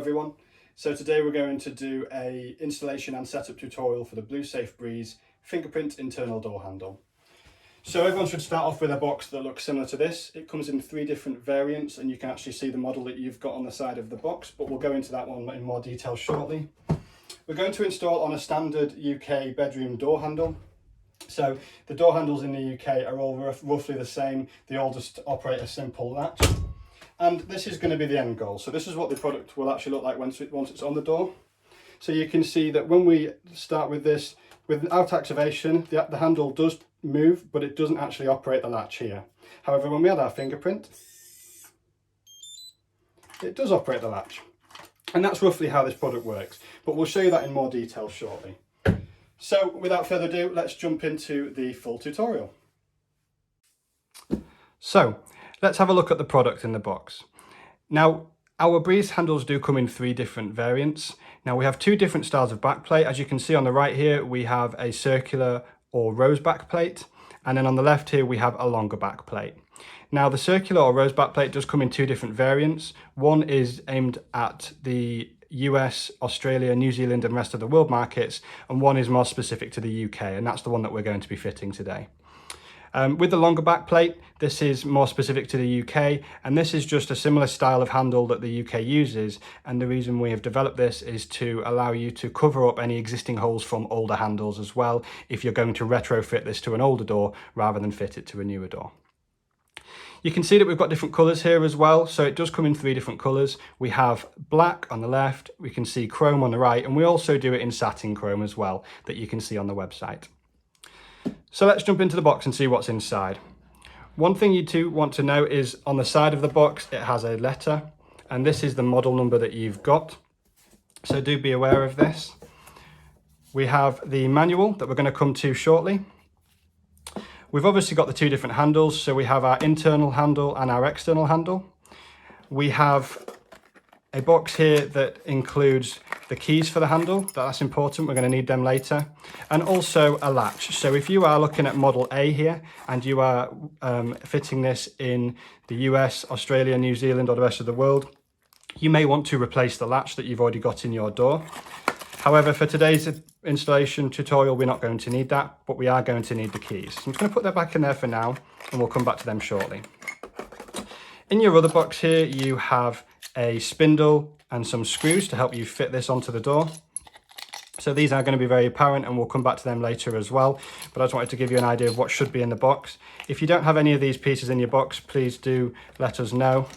everyone. So today we're going to do a installation and setup tutorial for the Blusafe Breeze Fingerprint internal door handle. So everyone should start off with a box that looks similar to this. It comes in 3 different variants and you can actually see the model that you've got on the side of the box, but we'll go into that one in more detail shortly. We're going to install on a standard UK bedroom door handle. So the door handles in the UK are all roughly the same. They all just operate a simple latch. And this is going to be the end goal. So this is what the product will actually look like once it's on the door. So you can see that when we start with this, without activation, the handle does move, but it doesn't actually operate the latch here. However, when we add our fingerprint, it does operate the latch. And that's roughly how this product works. But we'll show you that in more detail shortly. So without further ado, let's jump into the full tutorial. So let's have a look at the product in the box. Now, our Breeze handles do come in 3 different variants. Now we have 2 different styles of backplate. As you can see on the right here, we have a circular or rose backplate. And then on the left here, we have a longer backplate. Now the circular or rose backplate does come in 2 different variants. One is aimed at the US, Australia, New Zealand and rest of the world markets, and one is more specific to the UK, and that's the one that we're going to be fitting today. With the longer back plate, this is more specific to the UK, and this is just a similar style of handle that the UK uses, and the reason we have developed this is to allow you to cover up any existing holes from older handles as well, if you're going to retrofit this to an older door rather than fit it to a newer door. You can see that we've got different colours here as well, so it does come in 3 different colours. We have black on the left, we can see chrome on the right, and we also do it in satin chrome as well, that you can see on the website. So let's jump into the box and see what's inside. One thing you do want to know is on the side of the box it has a letter, and this is the model number that you've got, so do be aware of this. We have the manual that we're going to come to shortly. We've obviously got the 2 different handles, so we have our internal handle and our external handle. We have a box here that includes the keys for the handle. That's important, we're going to need them later. And also a latch. So if you are looking at model A here and you are fitting this in the US, Australia, New Zealand or the rest of the world, you may want to replace the latch that you've already got in your door. However, for today's installation tutorial, we're not going to need that, but we are going to need the keys. So I'm just going to put that back in there for now, and we'll come back to them shortly. In your other box here, you have a spindle and some screws to help you fit this onto the door. So these are going to be very apparent, and we'll come back to them later as well, but I just wanted to give you an idea of what should be in the box. If you don't have any of these pieces in your box, please do let us know.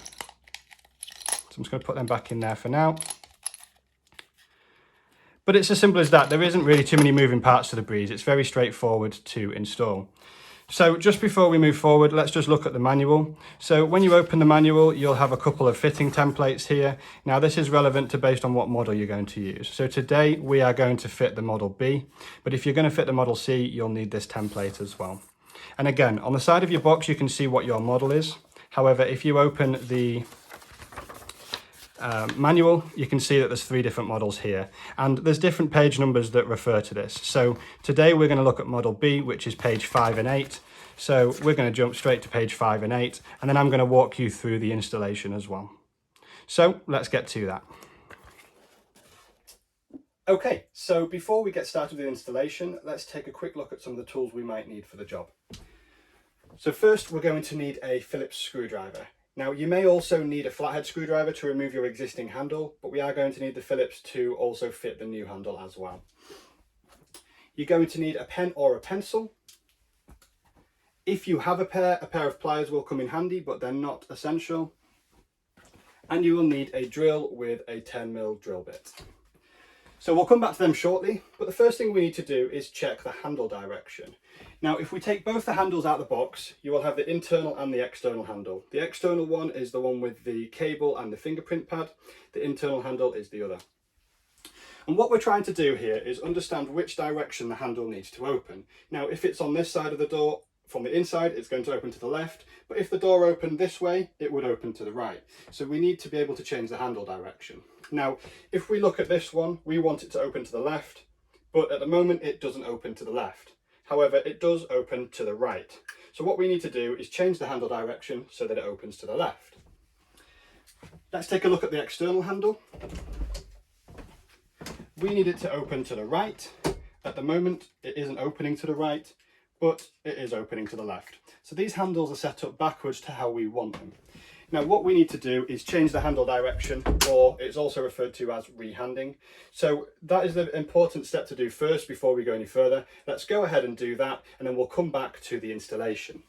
So I'm just going to put them back in there for now. But it's as simple as that. There isn't really too many moving parts to the Breeze. It's very straightforward to install. So just before we move forward, let's just look at the manual. So when you open the manual, you'll have a couple of fitting templates here. Now this is relevant to based on what model you're going to use. So today we are going to fit the Model B, but if you're going to fit the Model C, you'll need this template as well. And again, on the side of your box, you can see what your model is. However, if you open the manual, you can see that there's 3 different models here, and there's different page numbers that refer to this. So today we're going to look at model B, which is page 5 and 8. So we're going to jump straight to page 5 and 8, and then I'm going to walk you through the installation as well. So let's get to that. Okay, so before we get started with the installation, let's take a quick look at some of the tools we might need for the job. So first we're going to need a Phillips screwdriver. Now you may also need a flathead screwdriver to remove your existing handle, but we are going to need the Phillips to also fit the new handle as well. You're going to need a pen or a pencil. If you have a pair of pliers will come in handy, but they're not essential. And you will need a drill with a 10mm drill bit. So we'll come back to them shortly, but the first thing we need to do is check the handle direction. Now, if we take both the handles out of the box, you will have the internal and the external handle. The external one is the one with the cable and the fingerprint pad. The internal handle is the other. And what we're trying to do here is understand which direction the handle needs to open. Now, if it's on this side of the door, from the inside, it's going to open to the left, but if the door opened this way, it would open to the right. So we need to be able to change the handle direction. Now, if we look at this one, we want it to open to the left, but at the moment it doesn't open to the left. However, it does open to the right. So what we need to do is change the handle direction so that it opens to the left. Let's take a look at the external handle. We need it to open to the right. At the moment, it isn't opening to the right, but it is opening to the left. So these handles are set up backwards to how we want them. Now what we need to do is change the handle direction, or it's also referred to as rehanding. So that is the important step to do first before we go any further. Let's go ahead and do that, and then we'll come back to the installation.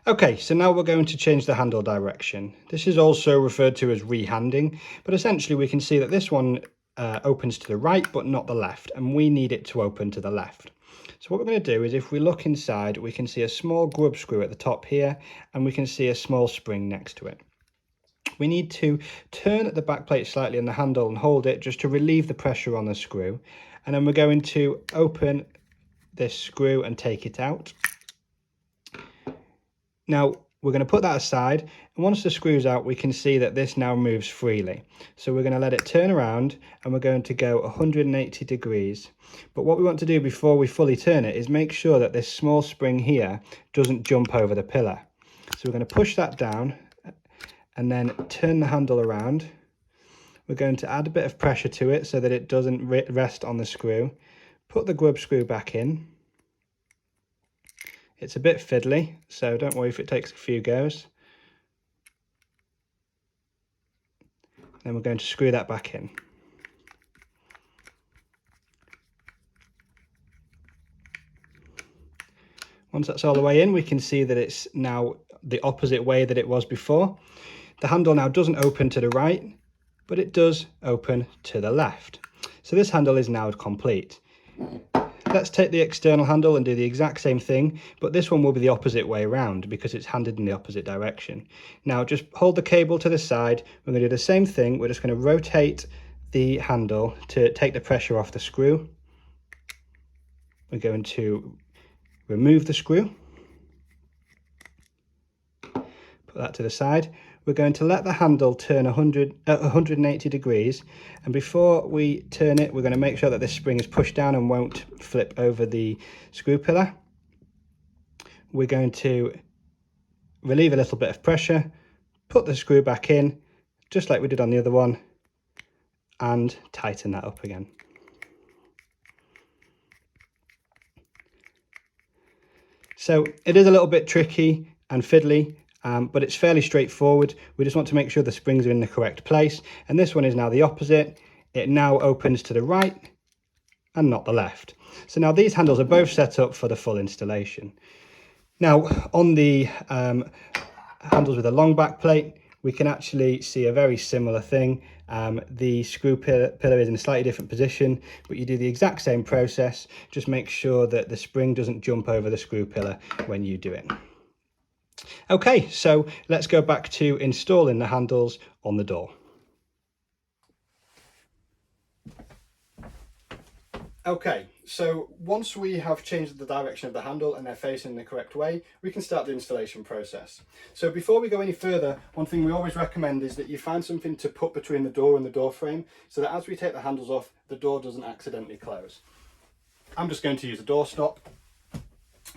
Okay, so now we're going to change the handle direction. This is also referred to as rehanding, but essentially we can see that this one opens to the right but not the left, and we need it to open to the left. So what we're going to do is, if we look inside, we can see a small grub screw at the top here, and we can see a small spring next to it. We need to turn the back plate slightly on the handle and hold it just to relieve the pressure on the screw, and then we're going to open this screw and take it out. Now we're going to put that aside, and once the screw's out, we can see that this now moves freely. So we're going to let it turn around, and we're going to go 180 degrees. But what we want to do before we fully turn it is make sure that this small spring here doesn't jump over the pillar. So we're going to push that down and then turn the handle around. We're going to add a bit of pressure to it so that it doesn't rest on the screw. Put the grub screw back in. It's a bit fiddly, so don't worry if it takes a few goes. Then we're going to screw that back in. Once that's all the way in, we can see that it's now the opposite way that it was before. The handle now doesn't open to the right, but it does open to the left. So this handle is now complete. Let's take the external handle and do the exact same thing, but this one will be the opposite way around because it's handed in the opposite direction. Now just hold the cable to the side. We're going to do the same thing. We're just going to rotate the handle to take the pressure off the screw. We're going to remove the screw. Put that to the side. We're going to let the handle turn 180 degrees, and before we turn it, we're going to make sure that this spring is pushed down and won't flip over the screw pillar. We're going to relieve a little bit of pressure, put the screw back in, just like we did on the other one, and tighten that up again. So it is a little bit tricky and fiddly, but it's fairly straightforward. We just want to make sure the springs are in the correct place, and this one is now the opposite. It now opens to the right and not the left. So now these handles are both set up for the full installation. Now on the handles with a long back plate, we can actually see a very similar thing. The screw pillar is in a slightly different position, but you do the exact same process. Just make sure that the spring doesn't jump over the screw pillar when you do it. Okay, so let's go back to installing the handles on the door. Okay, so once we have changed the direction of the handle and they're facing the correct way, we can start the installation process. So before we go any further, one thing we always recommend is that you find something to put between the door and the door frame, so that as we take the handles off, the door doesn't accidentally close. I'm just going to use a door stop.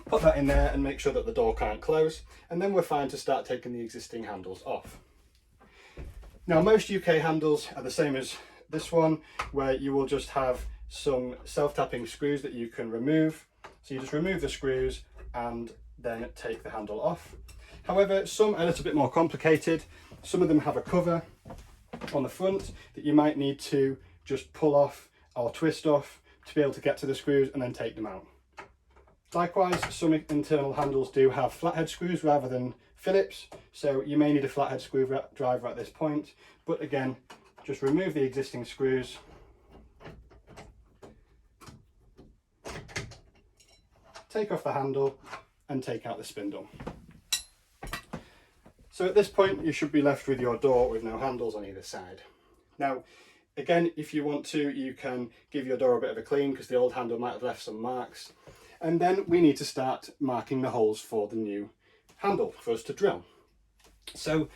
Put that in there and make sure that the door can't close, and then we're fine to start taking the existing handles off. Now most UK handles are the same as this one, where you will just have some self-tapping screws that you can remove. So you just remove the screws and then take the handle off. However, some are a little bit more complicated. Some of them have a cover on the front that you might need to just pull off or twist off to be able to get to the screws and then take them out. Likewise, some internal handles do have flathead screws rather than Phillips, so you may need a flathead screwdriver at this point, but again, just remove the existing screws, take off the handle and take out the spindle. So at this point you should be left with your door with no handles on either side. Now again, if you want to, you can give your door a bit of a clean because the old handle might have left some marks. And then we need to start marking the holes for the new handle for us to drill. So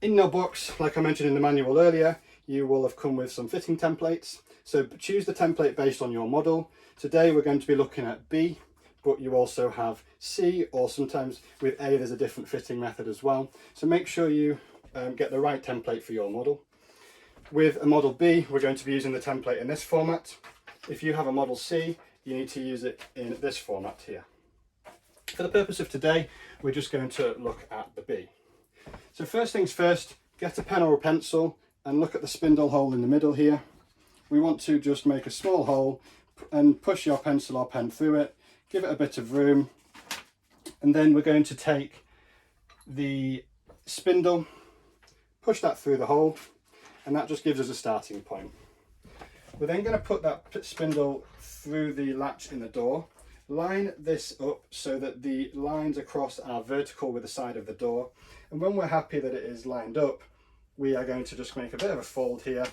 in your box, like I mentioned in the manual earlier, you will have come with some fitting templates. So choose the template based on your model. Today we're going to be looking at B. but you also have C, or sometimes with A there's a different fitting method as well. So make sure you get the right template for your model. With a model B, we're going to be using the template in this format. If you have a model C, you need to use it in this format here. For the purpose of today, we're just going to look at the B. So first things first, get a pen or a pencil and look at the spindle hole in the middle here. We want to just make a small hole and push your pencil or pen through it, give it a bit of room, and then we're going to take the spindle, push that through the hole, and that just gives us a starting point. We're then going to put that spindle through the latch in the door, line this up so that the lines across are vertical with the side of the door, and when we're happy that it is lined up, we are going to just make a bit of a fold here,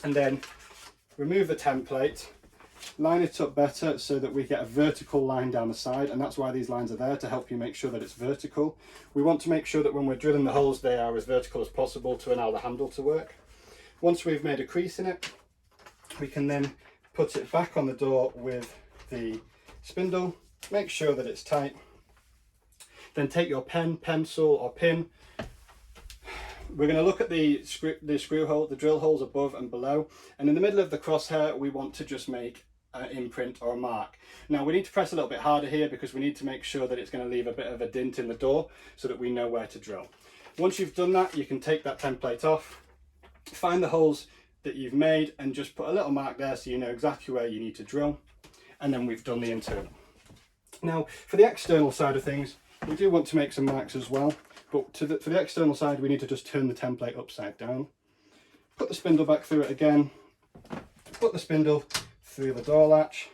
and then remove the template, line it up better so that we get a vertical line down the side, and that's why these lines are there, to help you make sure that it's vertical. We want to make sure that when we're drilling the holes they are as vertical as possible to allow the handle to work. Once we've made a crease in it, we can then put it back on the door with the spindle, make sure that it's tight, then take your pen, pencil or pin. We're going to look at the screw hole, the drill holes above and below, and in the middle of the crosshair we want to just make an imprint or a mark. Now we need to press a little bit harder here because we need to make sure that it's going to leave a bit of a dint in the door so that we know where to drill. Once you've done that, you can take that template off, find the holes that you've made and just put a little mark there so you know exactly where you need to drill, and then we've done the internal. Now for the external side of things, we do want to make some marks as well, but for the external side we need to just turn the template upside down, put the spindle back through it again, put the spindle through the door latch,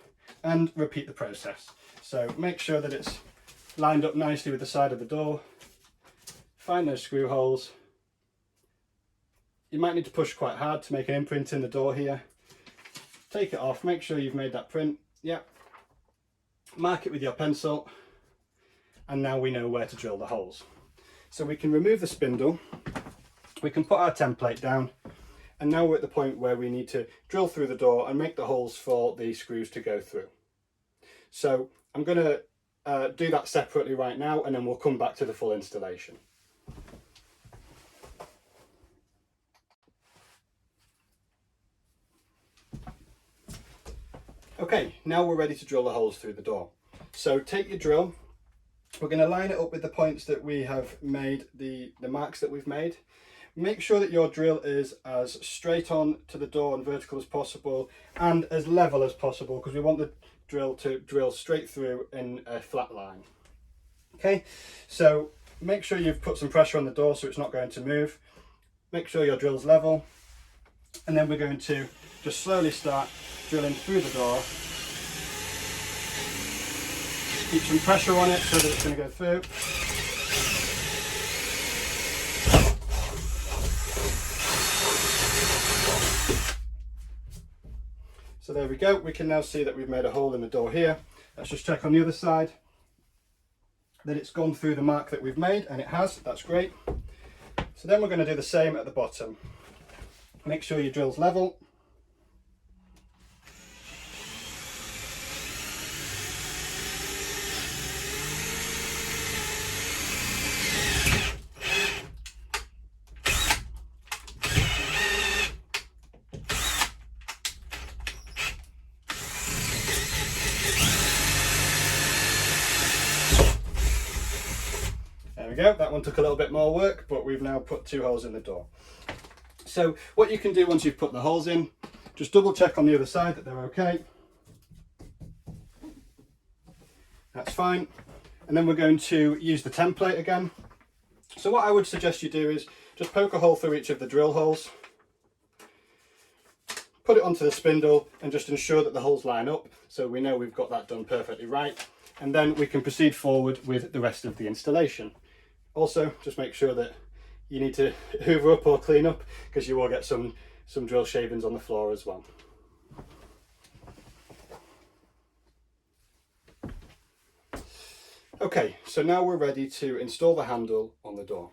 and repeat the process. So make sure that it's lined up nicely with the side of the door, find those screw holes. You might need to push quite hard to make an imprint in the door here. Take it off, make sure you've made that print, yep. Mark it with your pencil, and now we know where to drill the holes. So we can remove the spindle, we can put our template down, and now we're at the point where we need to drill through the door and make the holes for the screws to go through. So I'm going to do that separately right now, and then we'll come back to the full installation. Okay, now we're ready to drill the holes through the door. So take your drill, we're going to line it up with the points that we have made, the marks that we've made. Make sure that your drill is as straight on to the door and vertical as possible and as level as possible, because we want the drill to drill straight through in a flat line. Okay, so make sure you've put some pressure on the door so it's not going to move. Make sure your drill's level, and then we're going to just slowly start drilling through the door. Keep some pressure on it so that it's going to go through. So there we go, we can now see that we've made a hole in the door here. Let's just check on the other side that it's gone through the mark that we've made, and it has, that's great. So then we're going to do the same at the bottom. Make sure your drill's level. There we go, that one took a little bit more work, but we've now put 2 holes in the door. So what you can do once you've put the holes in, just double check on the other side that they're okay. That's fine. And then we're going to use the template again. So what I would suggest you do is just poke a hole through each of the drill holes, put it onto the spindle and just ensure that the holes line up so we know we've got that done perfectly right, and then we can proceed forward with the rest of the installation. Also, just make sure that you need to hoover up or clean up, because you will get some drill shavings on the floor as well. Okay, so now we're ready to install the handle on the door.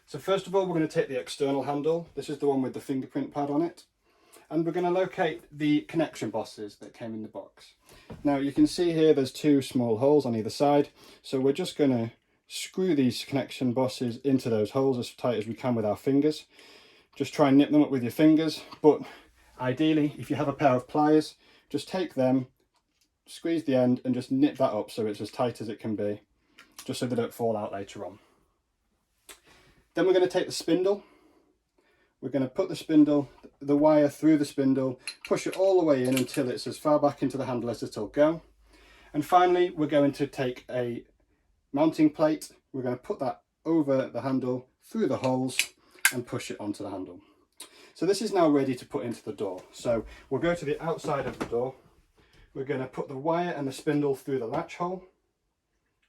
So first of all, we're going to take the external handle. This is the one with the fingerprint pad on it. And we're going to locate the connection bosses that came in the box. Now you can see here there's two small holes on either side, so we're just going to screw these connection bosses into those holes as tight as we can with our fingers. Just try and nip them up with your fingers, but ideally if you have a pair of pliers, just take them, squeeze the end and just nip that up so it's as tight as it can be, just so they don't fall out later on. Then we're going to take the spindle. We're going to put the wire through the spindle, push it all the way in until it's as far back into the handle as it'll go. And finally, we're going to take a mounting plate. We're going to put that over the handle, through the holes, and push it onto the handle. So this is now ready to put into the door. So we'll go to the outside of the door. We're going to put the wire and the spindle through the latch hole.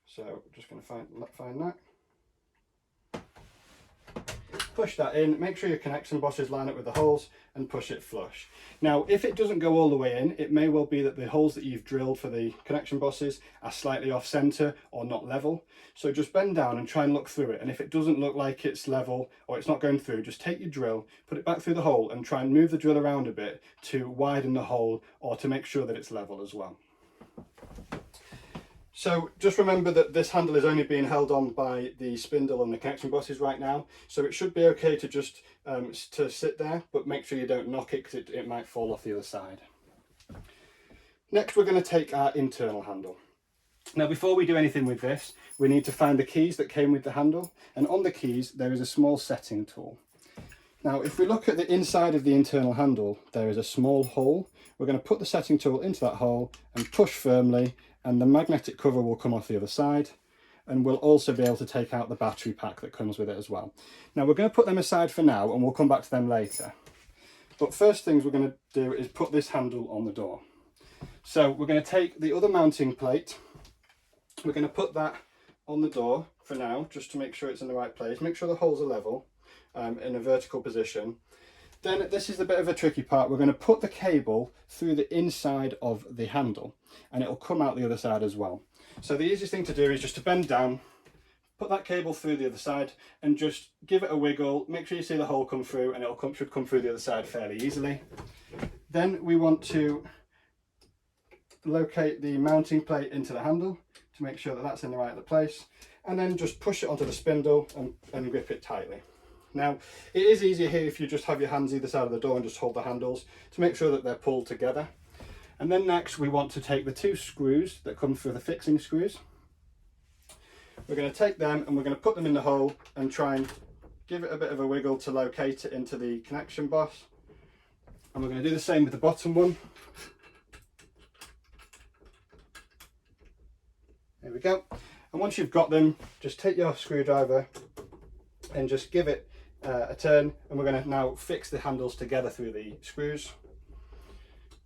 So just going to find that. Push that in, make sure your connection bosses line up with the holes and push it flush. Now if it doesn't go all the way in, it may well be that the holes that you've drilled for the connection bosses are slightly off center or not level. So just bend down and try and look through it, and if it doesn't look like it's level or it's not going through, just take your drill, put it back through the hole and try and move the drill around a bit to widen the hole or to make sure that it's level as well. So just remember that this handle is only being held on by the spindle and the connection bosses right now, so it should be okay to just to sit there, but make sure you don't knock it because it might fall off the other side. Next we're going to take our internal handle. Now before we do anything with this, we need to find the keys that came with the handle, and on the keys there is a small setting tool. Now if we look at the inside of the internal handle, there is a small hole. We're going to put the setting tool into that hole and push firmly, and the magnetic cover will come off the other side, and we'll also be able to take out the battery pack that comes with it as well. Now we're going to put them aside for now and we'll come back to them later. But first things we're going to do is put this handle on the door. So we're going to take the other mounting plate, we're going to put that on the door for now just to make sure it's in the right place, make sure the holes are level in a vertical position. Then this is the bit of a tricky part. We're going to put the cable through the inside of the handle and it'll come out the other side as well. So the easiest thing to do is just to bend down, put that cable through the other side and just give it a wiggle. Make sure you see the hole come through, and it should come through the other side fairly easily. Then we want to locate the mounting plate into the handle to make sure that that's in the right place, and then just push it onto the spindle and grip it tightly. Now, it is easier here if you just have your hands either side of the door and just hold the handles to make sure that they're pulled together. And then next we want to take the two screws that come through the fixing screws. We're going to take them and we're going to put them in the hole and try and give it a bit of a wiggle to locate it into the connection boss. And we're going to do the same with the bottom one. There we go. And once you've got them, just take your screwdriver and just give it a turn, and we're going to now fix the handles together through the screws.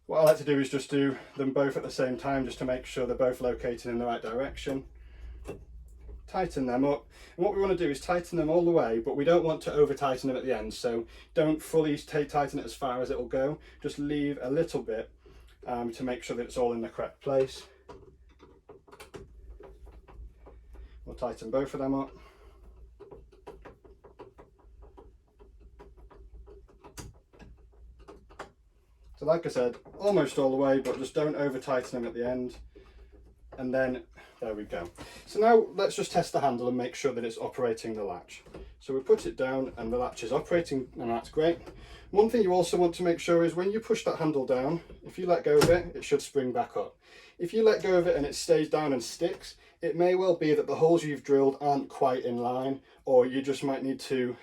What I like to do is just do them both at the same time just to make sure they're both located in the right direction. Tighten them up, and what we want to do is tighten them all the way, but we don't want to over tighten them at the end, so don't fully tighten it as far as it will go, just leave a little bit to make sure that it's all in the correct place. We'll tighten both of them up. So like I said, almost all the way, but just don't over tighten them at the end. And then there we go. So now let's just test the handle and make sure that it's operating the latch. So we put it down and the latch is operating, and that's great. One thing you also want to make sure is when you push that handle down, if you let go of it, it should spring back up. If you let go of it and it stays down and sticks, it may well be that the holes you've drilled aren't quite in line, or you just might need to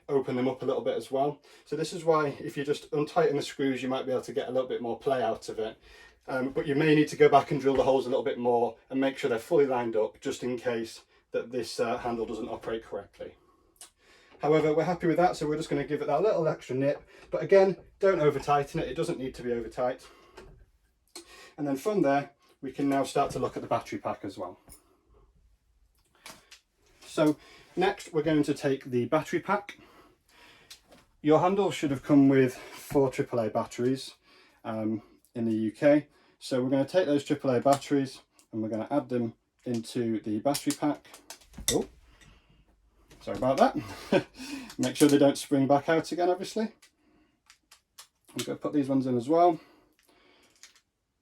open them up a little bit as well. So this is why if you just untighten the screws, you might be able to get a little bit more play out of it. But you may need to go back and drill the holes a little bit more and make sure they're fully lined up, just in case that this handle doesn't operate correctly. However, we're happy with that, so we're just going to give it that little extra nip. But again, don't over tighten it, it doesn't need to be over tight. And then from there, we can now start to look at the battery pack as well. So next we're going to take the battery pack. Your handle should have come with 4 AAA batteries in the UK. So we're going to take those AAA batteries and we're going to add them into the battery pack. Oh, sorry about that. Make sure they don't spring back out again, obviously. I'm going to put these ones in as well.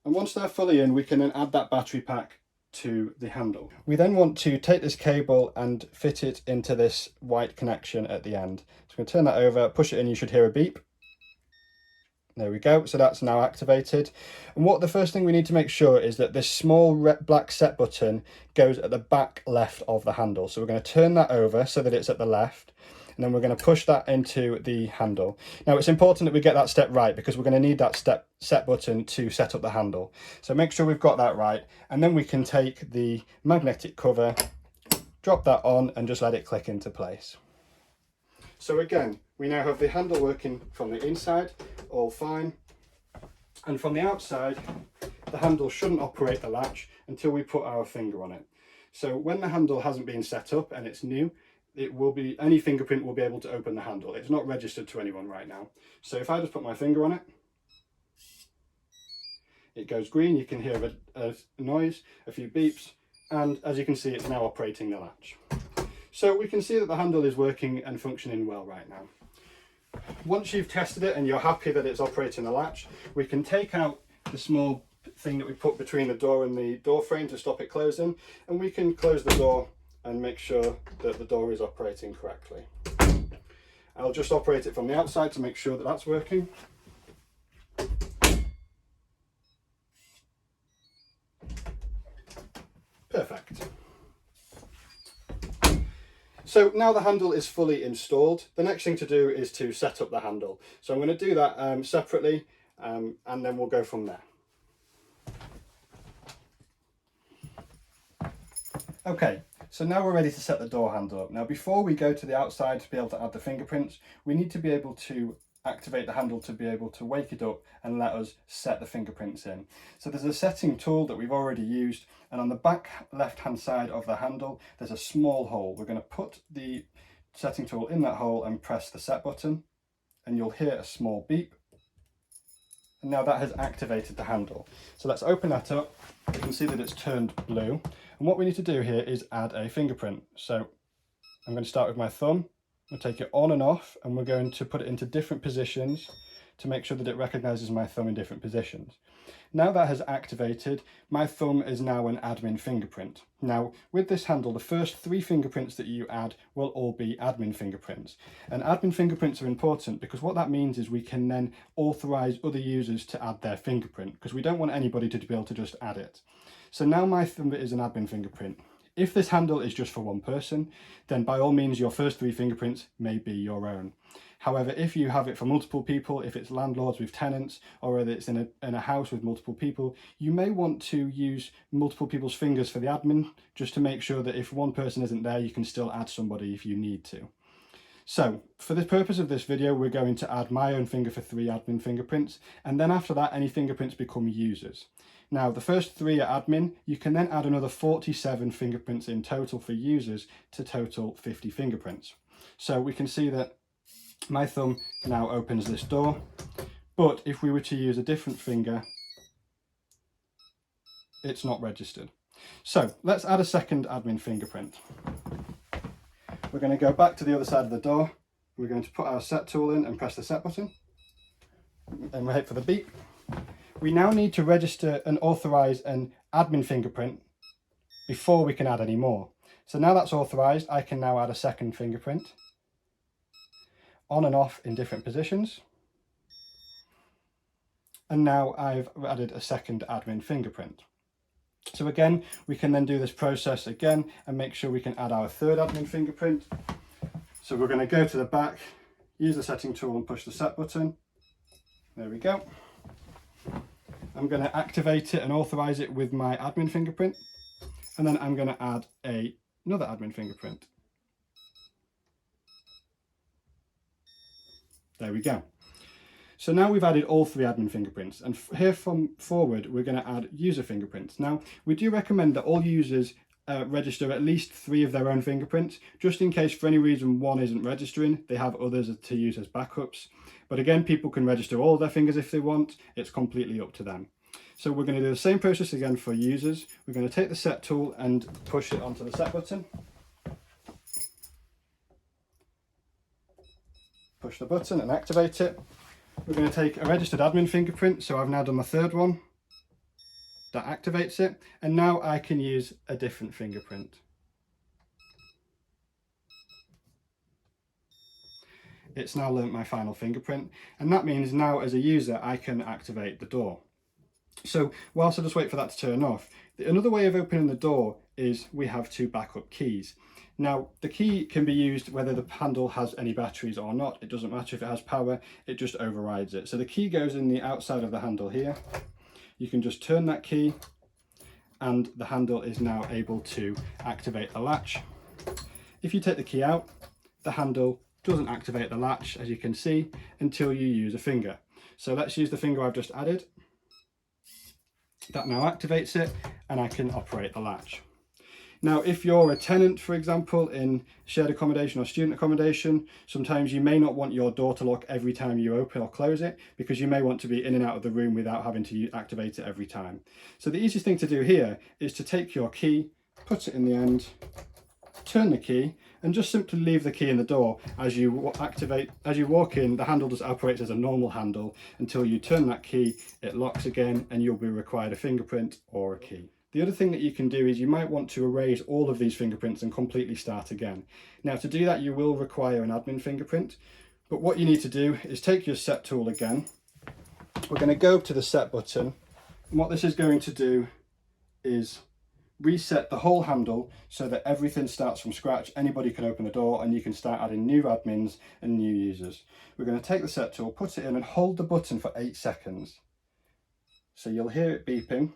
And once they're fully in, we can then add that battery pack to the handle. We then want to take this cable and fit it into this white connection at the end. So I'm going to turn that over, push it in, you should hear a beep. There we go, so that's now activated. And what the first thing we need to make sure is that this small black set button goes at the back left of the handle. So we're going to turn that over so that it's at the left, and then we're going to push that into the handle. Now it's important that we get that step right because we're going to need that set button to set up the handle. So make sure we've got that right, and then we can take the magnetic cover, drop that on, and just let it click into place. So again, we now have the handle working from the inside, all fine. And from the outside, the handle shouldn't operate the latch until we put our finger on it. So when the handle hasn't been set up and it's new, any fingerprint will be able to open the handle. It's not registered to anyone right now. So if I just put my finger on it, it goes green, you can hear a noise, a few beeps, and as you can see, it's now operating the latch. So we can see that the handle is working and functioning well right now. Once you've tested it and you're happy that it's operating the latch, we can take out the small thing that we put between the door and the door frame to stop it closing, and we can close the door and make sure that the door is operating correctly. I'll just operate it from the outside to make sure that that's working. Perfect. So now the handle is fully installed. The next thing to do is to set up the handle. So I'm going to do that separately, and then we'll go from there. Okay, so now we're ready to set the door handle up. Now before we go to the outside to be able to add the fingerprints, we need to be able to activate the handle to be able to wake it up and let us set the fingerprints in. So there's a setting tool that we've already used, and on the back left hand side of the handle there's a small hole. We're going to put the setting tool in that hole and press the set button, and you'll hear a small beep, and now that has activated the handle. So let's open that up. You can see that it's turned blue, and what we need to do here is add a fingerprint. So I'm going to start with my thumb. We'll take it on and off, and we're going to put it into different positions to make sure that it recognises my thumb in different positions. Now that has activated, my thumb is now an admin fingerprint. Now with this handle, the first 3 fingerprints that you add will all be admin fingerprints. And admin fingerprints are important because what that means is we can then authorise other users to add their fingerprint, because we don't want anybody to be able to just add it. So now my thumb is an admin fingerprint. If this handle is just for one person, then by all means your first 3 fingerprints may be your own. However, if you have it for multiple people, if it's landlords with tenants, or whether it's in a house with multiple people, you may want to use multiple people's fingers for the admin, just to make sure that if one person isn't there, you can still add somebody if you need to. So for the purpose of this video, we're going to add my own finger for 3 admin fingerprints, and then after that, any fingerprints become users. Now, the first 3 are admin. You can then add another 47 fingerprints in total for users to total 50 fingerprints. So we can see that my thumb now opens this door, but if we were to use a different finger, it's not registered. So let's add a second admin fingerprint. We're going to go back to the other side of the door. We're going to put our set tool in and press the set button, and wait for the beep. We now need to register and authorise an admin fingerprint before we can add any more. So now that's authorised, I can now add a second fingerprint, on and off in different positions. And now I've added a second admin fingerprint. So again, we can then do this process again and make sure we can add our third admin fingerprint. So we're going to go to the back, use the setting tool and push the set button. There we go. I'm going to activate it and authorise it with my admin fingerprint, and then I'm going to add another admin fingerprint. There we go. So now we've added all 3 admin fingerprints, and here from forward we're going to add user fingerprints. Now we do recommend that all users register at least 3 of their own fingerprints, just in case for any reason one isn't registering, they have others to use as backups. But again, people can register all their fingers if they want, it's completely up to them. So we're going to do the same process again for users. We're going to take the set tool and push it onto the set button. Push the button and activate it. We're going to take a registered admin fingerprint, so I've now done my third one. That activates it, and now I can use a different fingerprint. It's now learnt my final fingerprint, and that means now as a user I can activate the door. So whilst I just wait for that to turn off, another way of opening the door is we have two backup keys. Now the key can be used whether the handle has any batteries or not. It doesn't matter if it has power, it just overrides it. So the key goes in the outside of the handle here. You can just turn that key and the handle is now able to activate the latch. If you take the key out, the handle doesn't activate the latch, as you can see, until you use a finger. So let's use the finger I've just added. That now activates it and I can operate the latch. Now, if you're a tenant, for example, in shared accommodation or student accommodation, sometimes you may not want your door to lock every time you open or close it, because you may want to be in and out of the room without having to activate it every time. So the easiest thing to do here is to take your key, put it in the end, turn the key, and just simply leave the key in the door. As you walk in, the handle just operates as a normal handle until you turn that key, it locks again, and you'll be required a fingerprint or a key. The other thing that you can do is you might want to erase all of these fingerprints and completely start again. Now to do that you will require an admin fingerprint, but what you need to do is take your set tool again. We're going to go to the set button, and what this is going to do is reset the whole handle so that everything starts from scratch. Anybody can open the door and you can start adding new admins and new users. We're going to take the set tool, put it in and hold the button for 8 seconds. So you'll hear it beeping.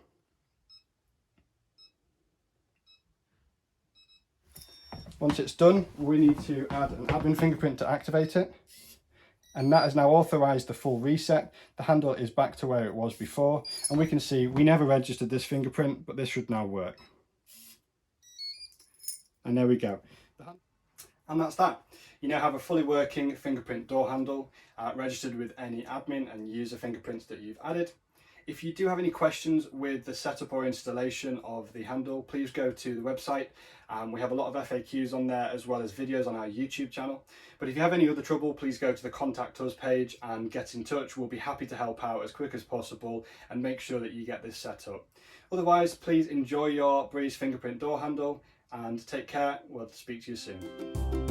Once it's done, we need to add an admin fingerprint to activate it. And that has now authorized the full reset. The handle is back to where it was before. And we can see we never registered this fingerprint, but this should now work. And there we go. And that's that. You now have a fully working fingerprint door handle, registered with any admin and user fingerprints that you've added. If you do have any questions with the setup or installation of the handle, please go to the website. We have a lot of FAQs on there as well as videos on our YouTube channel. But if you have any other trouble, please go to the Contact Us page and get in touch. We'll be happy to help out as quick as possible and make sure that you get this set up. Otherwise, please enjoy your Breeze fingerprint door handle and take care. We'll speak to you soon.